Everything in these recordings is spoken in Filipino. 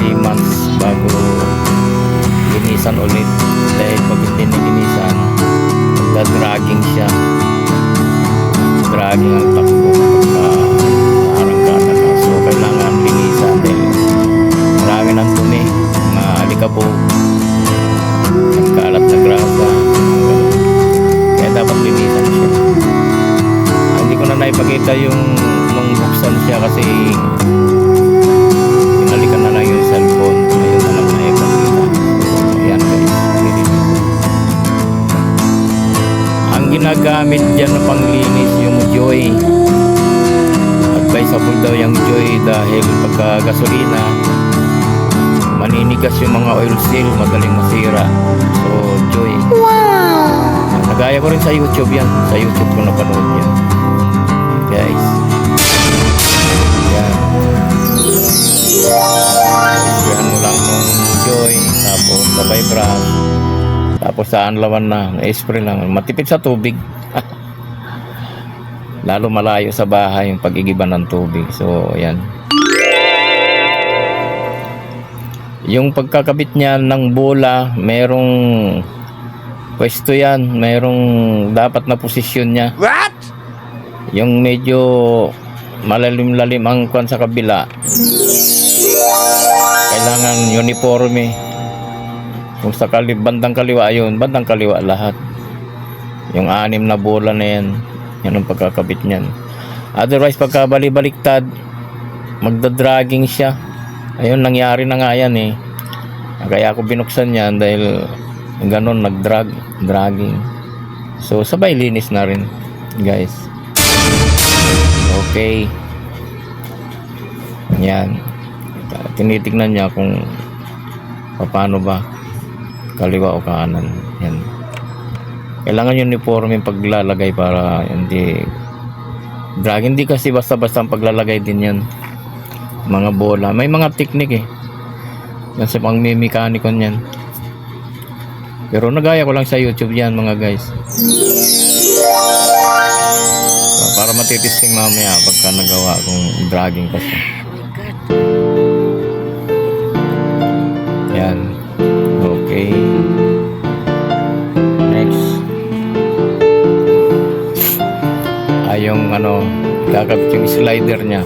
3 months bago linisan ulit. Dahil pag hindi nilinisan, nagda-dragging siya. Dragging ang takbo pagka arangkada ka. So kailangan linisan dahil marami ng dumi, mga alikabok, nagkaalat na grasa, kaya dapat linisan siya. Hindi ko na naipakita yung nung buksan siya kasi pinalikan na lang yung cellphone. Ayun na lang naipakita. Ayan guys, ang ginagamit dyan na panglinis yung Joy. Advisable daw yung Joy dahil pagka gasolina maninigas yung mga oil seal, madaling masira. So Joy, nagaya ko rin sa YouTube yan. Sa YouTube ko napanood yan guys. Yan, yan mo lang ng Joy, tapos sabay brush, tapos saan lawan na spray lang, matipid sa tubig. Lalo malayo sa bahay yung pag-igiba ng tubig. So yan, yung pagkakabit niya ng bola, merong pwesto yan, merong dapat na posisyon niya. What? Yung medyo malalim-lalim ang kwan sa kabila, kailangan uniforme. Kung sa bandang kaliwa, ayun, bandang kaliwa lahat. Yung 6 na bola na yan, yan ang pagkakabit niyan. Otherwise pagka bali-baliktad, magda-dragging siya. Ayun, nangyari na nga yan eh. Kaya ako binuksan yan dahil ganun, dragging. So sabay linis na rin guys. Okay, yan, tinitignan niya kung paano ba, kaliwa o kanan. Yan, kailangan uniform yung paglalagay para hindi drag. Hindi kasi basta-basta ang paglalagay din yan. Mga bola, may mga technique eh. Yan sa pang mekanikon yan. Pero nagaya ko lang sa YouTube yan mga guys. Para matitesting mamaya pagka nagawa kung dragging kasi. Yan. Okay. Next. Yung kakabit yung slider niya.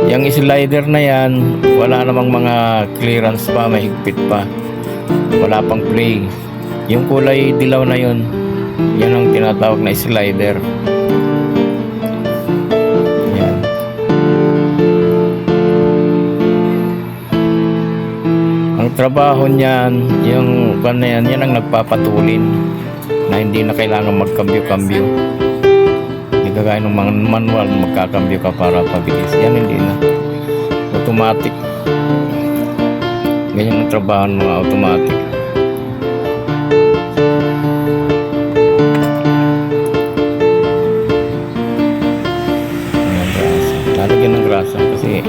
Yung slider na yan, wala namang mga clearance pa, mahigpit pa. Wala pang play. Yung kulay dilaw na yun, yan ang tinatawag na slider. Yan. Ang trabaho niyan, yung yan ang nagpapatulin na hindi na kailangan magkambyo-kambyo. Kagaya ng mga manual, magkakambyo ka para pabilis. Yan hindi na, automatic. Ganyan ang trabaho ng mga automatic. Ayan, grasa. Lalagyan ng grasa kasi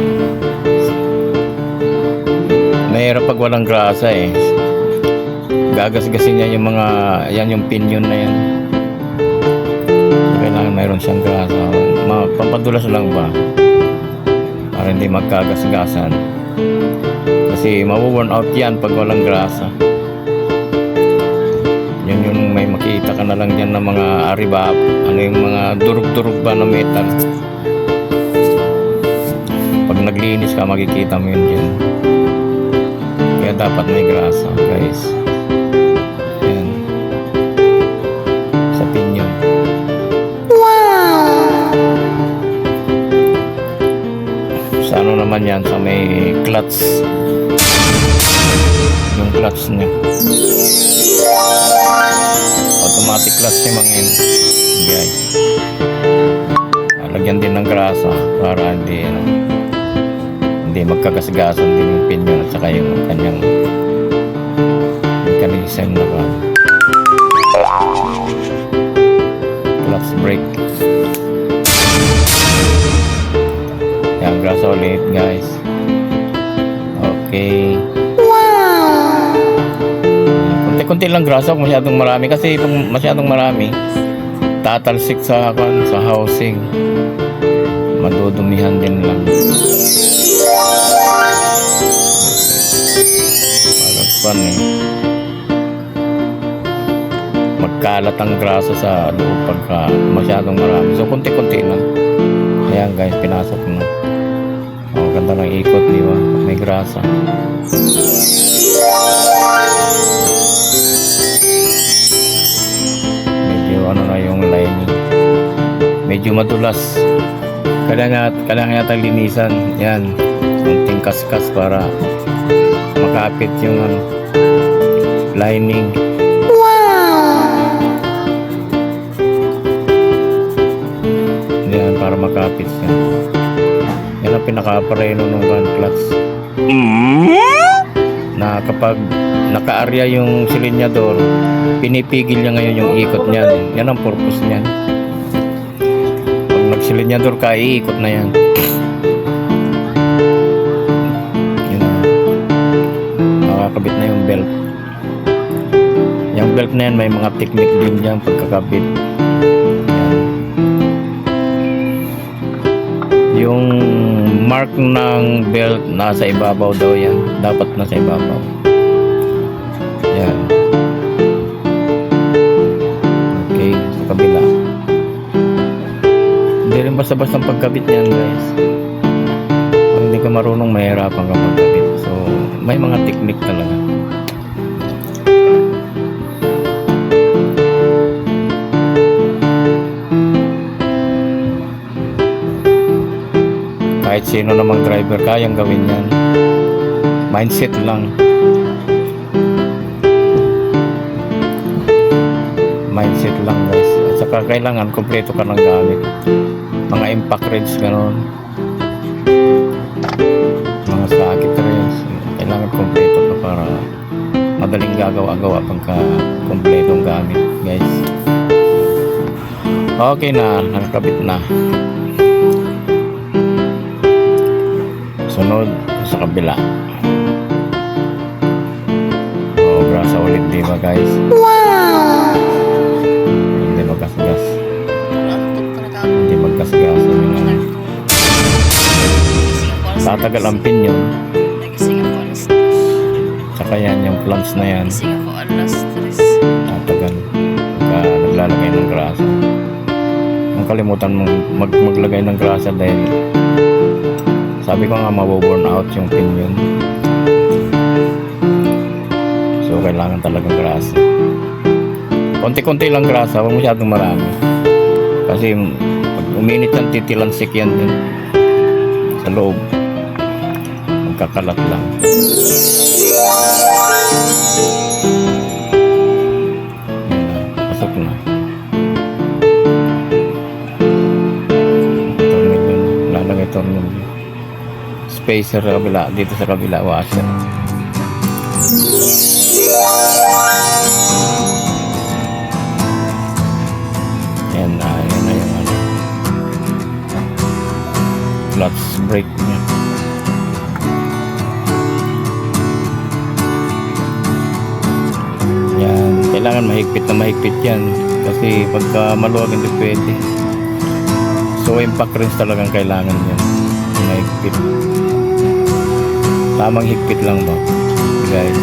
mahirap pag walang grasa eh. Gagasgasin niya yung mga, yan yung pinion na yan. Kailangan mayroon siyang grasa, pampadulas lang ba para hindi magkagasgasan, kasi mawo-worn out yan pag walang grasa. Yun yung may makita ka na lang dyan ng mga aribap, yung mga durug-durug ba na metal. Pag naglinis ka makikita mo yun dyan. Kaya dapat may grasa guys. Yan, sa pinion. Ano naman yan sa may clutch, yung clutch niya automatic clutch yung mga yun guys. Lagyan din ng grasa para hindi magkagasgasan din yung pinion at saka yung kanyang mechanism na clutch brake. Yan, grasa ulit guys. Okay. Wow! Kunti-kunti lang grasa, kung masyadong marami. Kasi kung masyadong marami, tatalsik sa housing. Madudumihan din lang. pan eh. Magkalat ang grasa sa loob pagka masyadong marami. So konti-konti lang. Ayan guys, pinasok na. Oh, ganda ng ikot, di ba? May grasa. Medyo ano na yung lining. Medyo madulas. Kailangan yata linisan. Yan. Kunting kaskas para makapit yung ano, lining. Yan, para makapit siya. Yan ang pinaka-apareno ng gun clutch. Na kapag naka-area yung silinyador, pinipigil niya ngayon yung ikot niyan. Yan ang purpose niyan. Pag nagsilinyador ka, iikot na yan. Yan na. Makakabit na yung belt. Yung belt na yan, may mga technique din dyan pagkakabit. Yan. Yung mark ng belt nasa ibabaw daw yan. Dapat nasa ibabaw. Yan. Okay, sa kabila. Hindi rin basta-basta ang pagkabit niyan guys. Kung hindi ka marunong, mahirapan ka magkabit. So, may mga technique talaga. Kahit sino namang driver, kayang gawin yan. Mindset lang. Mindset lang guys. At saka kailangan kompleto ka ng gamit. Mga impact wrench gano'n. Mga socket wrench. Kailangan kompleto ka para madaling gagawa-gawa pagka kompletong gamit guys. Okay na, nakakabit na. Sunod sa kabila. Oh, grasa ulit, di ba guys? Wow! Hindi magkasgas. Hindi magkasgas. Tatagal ang pinyon. Saka yan, yung plants na yan. Tatagal. Pagka naglalagay ng grasa. Ang kalimutan mong maglagay ng grasa dahil sabi ko nga maboburn out yung pinyon. So kailangan talagang grasa. Konti-konti lang grasa, huwag masyadong marami. Kasi pag uminit yan, titilansik yan din sa loob. Magkakalat lang. Yan na, pasok na. Tornilyo na, lalagay tornilyo. Spacer sa kabila, dito sa kabila, washer. Yan na yung ano, clutch brake niya. Yan, kailangan mahigpit na mahigpit yan kasi pagka maluwag hindi pwede. So impact wrench talagang kailangan yan, mahigpit. Tamang higpit lang ba guys?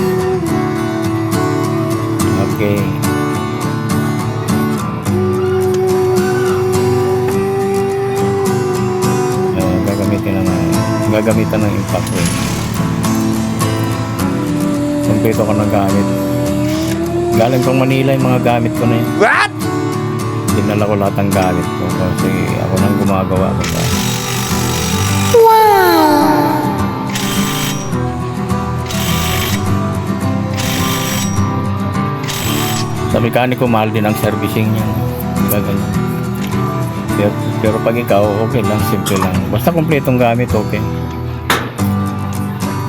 Okay. Gagamitan ng impact wrench. Kompleto ko ng gamit. Galing pang Manila yung mga gamit ko na yun. What? Dinala ko lahat ng gamit ko kasi ako nang gumagawa ko ba. Wow! Sa mekaniko, mahal din ang servicing niya. Gaganyan. Pero pag ikaw, okay lang, simple lang. Basta kompletong gamit, okay.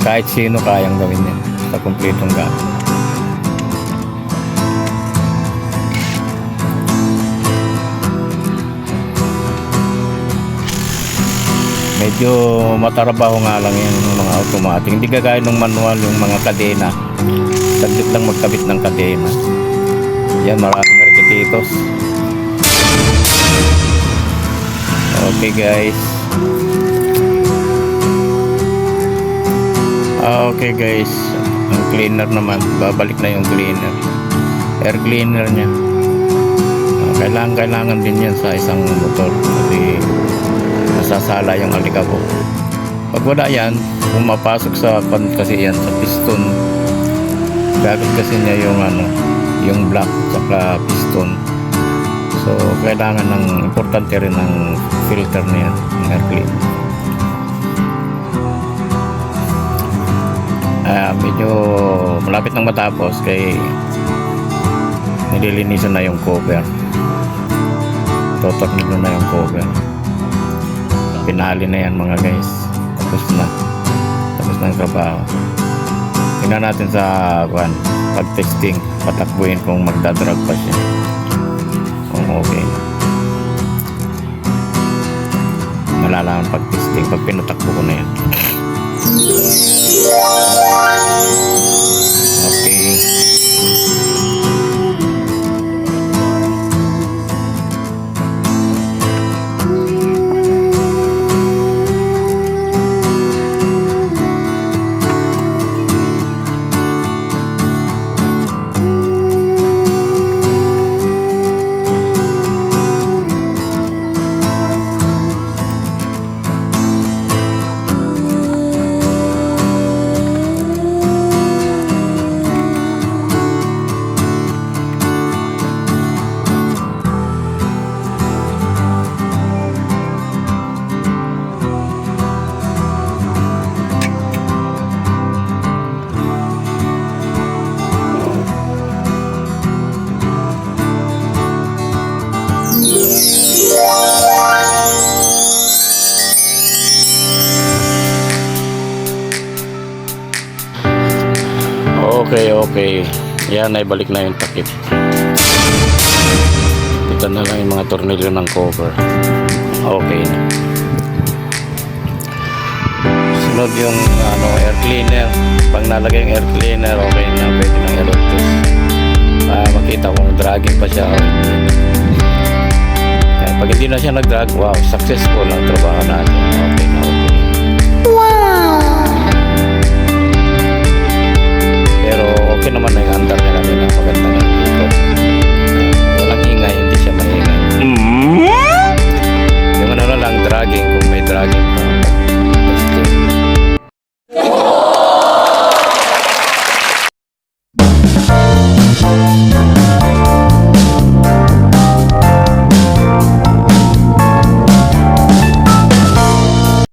Kahit sino kayang gawin yan. Basta kompletong gamit. Medyo matarabaho nga lang yan yung mga automatic. Hindi kagaya ng manual, yung mga kadena. Saglit lang magkabit ng kadena. Yan, maraming rekititos. Okay guys. Okay guys. Ang cleaner naman, babalik na yung cleaner. Air cleaner niya. Kailangan din yan sa isang motor kasi nasasala yung alikabok. Pag wala yan, pumapasok sa kasi yan sa piston. Gagat kasi niya yung yung block sa piston. So kailangan importante rin ng filter na yan, ng air cleaner. Medyo malapit nang matapos kay nililinisan na yung cover. Totornilyo na yung cover. Pinali na yan mga guys. Tapos na yung trabaho. Tingnan natin sa pag testing, patakbuhin kung magdadrag pa siya, kung okay. Malalaman pag testing, pag pinatakbo ko na yan. Okay. Okay. Yan, ay balik na yung takip. Ito na lang yung mga tornilyo ng cover. Okay na. Sunod yung air cleaner. Pag nalagay yung air cleaner, okay na. Pwede nang i-road test. Makita kung dragging pa siya o hindi. Kaya pag hindi na siya nag-drag, wow, successful ang trabaho natin. Okay na.